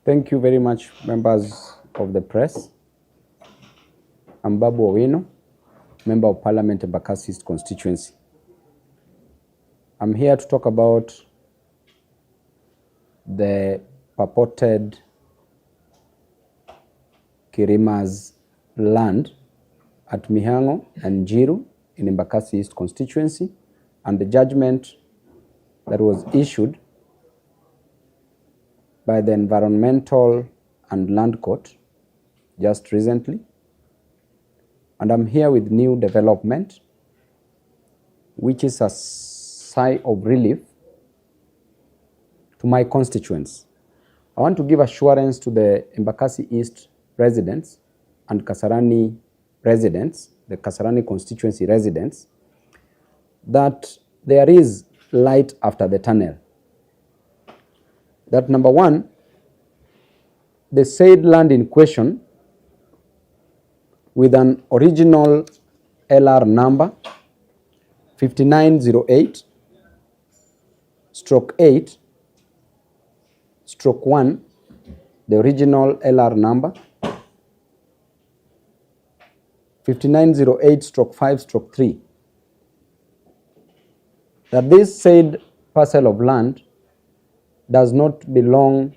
Thank you very much, members of the press. I'm Babu Owino, Member of Parliament of Embakasi East constituency. I'm here to talk about the purported Kirima's land at Mihango and Jiru in Embakasi East constituency and the judgment that was issued by the Environmental and Land Court just recently. And I'm here with new development, which is a sigh of relief to my constituents. I want to give assurance to the Embakasi East residents and Kasarani residents, the Kasarani constituency residents, that there is light after the tunnel. That number one, the said land in question with an original LR number 5908/8/1, the original LR number 5908/5/3, that this said parcel of land does not belong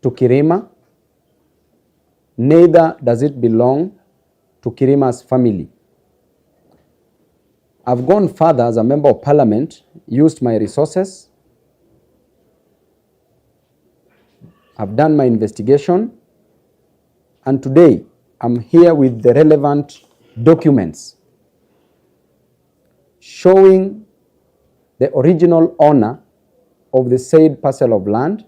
to Kirima, neither does it belong to Kirima's family. I've gone further as a member of parliament, used my resources, I've done my investigation, and today I'm here with the relevant documents showing the original owner of the said parcel of land,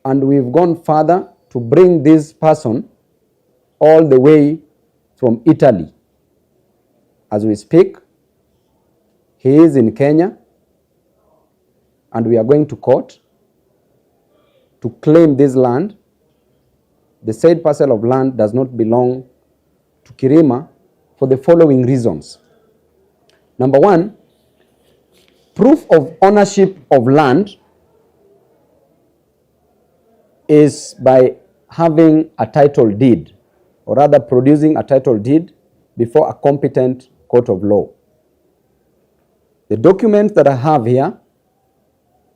and we've gone further to bring this person all the way from Italy. As we speak, he is in Kenya, and we are going to court to claim this land. The said parcel of land does not belong to Kirima for the following reasons. Number one, proof of ownership of land is by having a title deed, or rather producing a title deed before a competent court of law. The document that I have here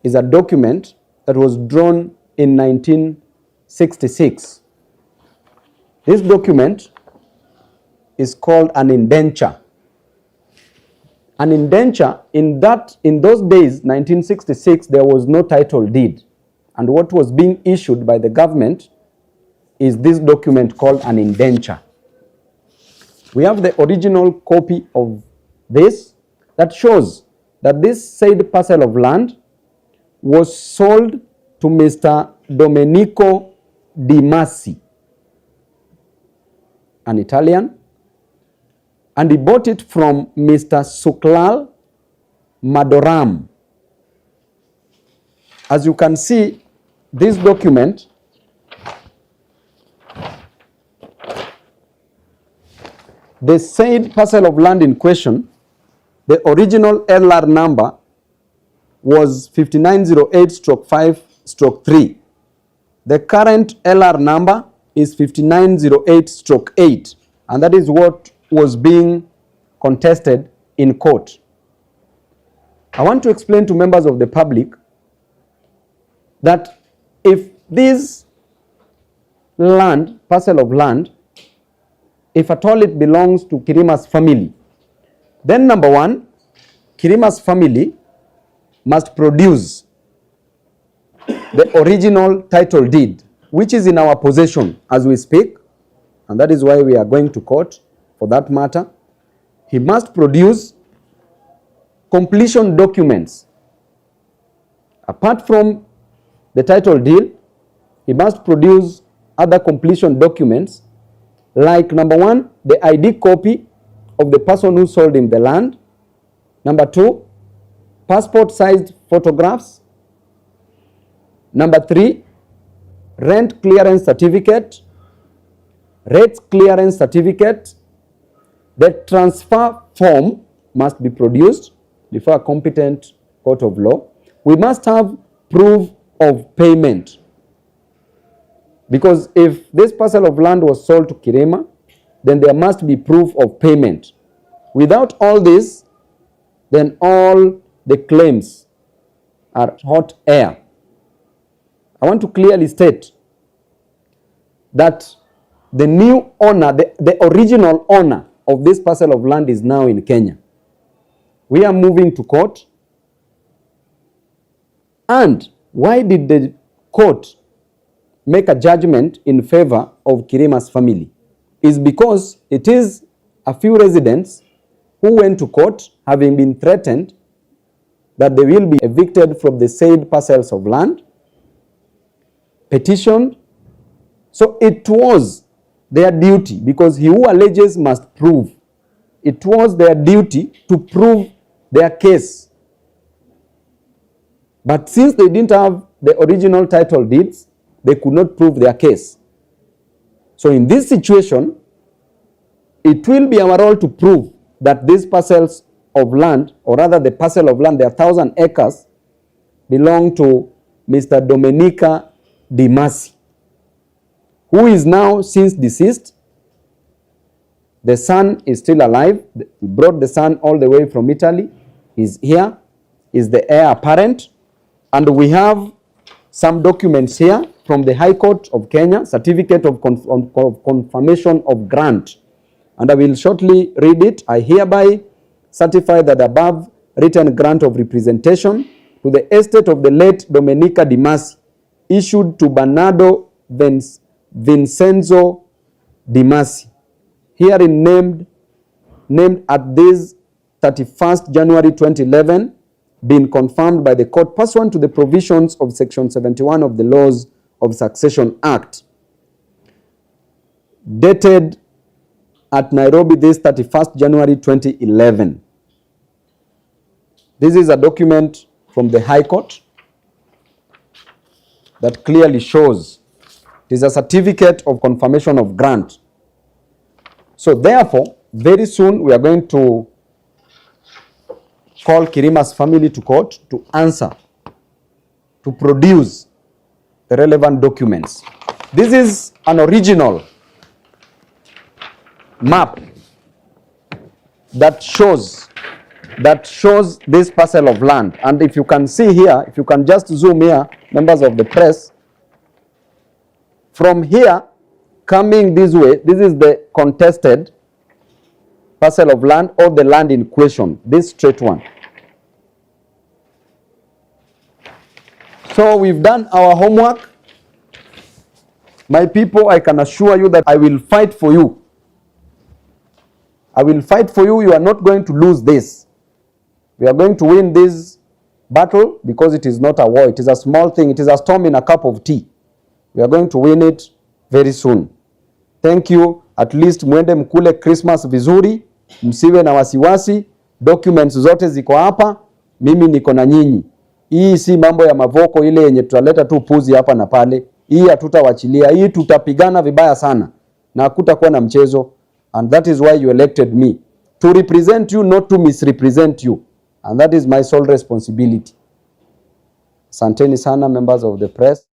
is a document that was drawn in 1966. This document is called an indenture. An indenture, in those days, 1966, there was no title deed. And what was being issued by the government is this document called an indenture. We have the original copy of this that shows that this said parcel of land was sold to Mr. Dominica Dimasi, an Italian, and he bought it from Mr. Suklal Madoram. As you can see, this document the said parcel of land in question, the original LR number was 5908/5/3. The current LR number is 5908/8, and that is what was being contested in court. I want to explain to members of the public that if this land, parcel of land, if at all it belongs to Kirima's family, then number one, Kirima's family must produce the original title deed, which is in our possession as we speak, and that is why we are going to court for that matter. He must produce completion documents. Apart from the title deed, he must produce other completion documents, like number one, the ID copy of the person who sold him the land. Number two, passport-sized photographs. Number three, rent clearance certificate, rates clearance certificate. The transfer form must be produced before a competent court of law. We must have proof of payment. Because if this parcel of land was sold to Kirima, then there must be proof of payment. Without all this, then all the claims are hot air. I want to clearly state that the new owner, the original owner of this parcel of land is now in Kenya. We are moving to court. And why did the court make a judgment in favor of Kirima's family? Is because it is a few residents who went to court having been threatened that they will be evicted from the said parcels of land, petitioned. So it was their duty, because he who alleges must prove. It was their duty to prove their case. But since they didn't have the original title deeds, they could not prove their case. So in this situation, it will be our role to prove that these parcels of land, or rather the parcel of land, there are 1,000 acres, belong to Mr. Dominica Dimasi, who is now since deceased. The son is still alive. We brought the son all the way from Italy. He's here, is the heir apparent. And we have some documents here from the High Court of Kenya, certificate of confirmation of grant. And I will shortly read it. I hereby certify that the above written grant of representation to the estate of the late Dominica Dimasi, issued to Bernardo Vincenzo Dimasi, herein named at this 31st January 2011, been confirmed by the court pursuant to the provisions of Section 71 of the Laws of Succession Act, dated at Nairobi this 31st January 2011. This is a document from the High Court that clearly shows it is a certificate of confirmation of grant. So therefore, very soon we are going to call Kirima's family to court to answer, to produce the relevant documents. This is an original map that shows this parcel of land. And if you can see here, if you can just zoom here, members of the press, from here coming this way, this is the contested parcel of land, or the land in question, this straight one. So we've done our homework. My people, I can assure you that I will fight for you. I will fight for you. You are not going to lose this. We are going to win this battle, because it is not a war. It is a small thing. It is a storm in a cup of tea. We are going to win it very soon. Thank you. At least mwende mkule Christmas vizuri. Msiwe na wasiwasi. Documents zote ziko hapa. Mimi niko na nyinyi. Hii si mambo ya mavoko ile yenye tutaleta tu puzi hapa na pale. Hii hatutawachilia. Hii tutapigana vibaya sana. Na hakutakuwa na mchezo. And that is why you elected me. To represent you, not to misrepresent you. And that is my sole responsibility. Asanteni sana, members of the press.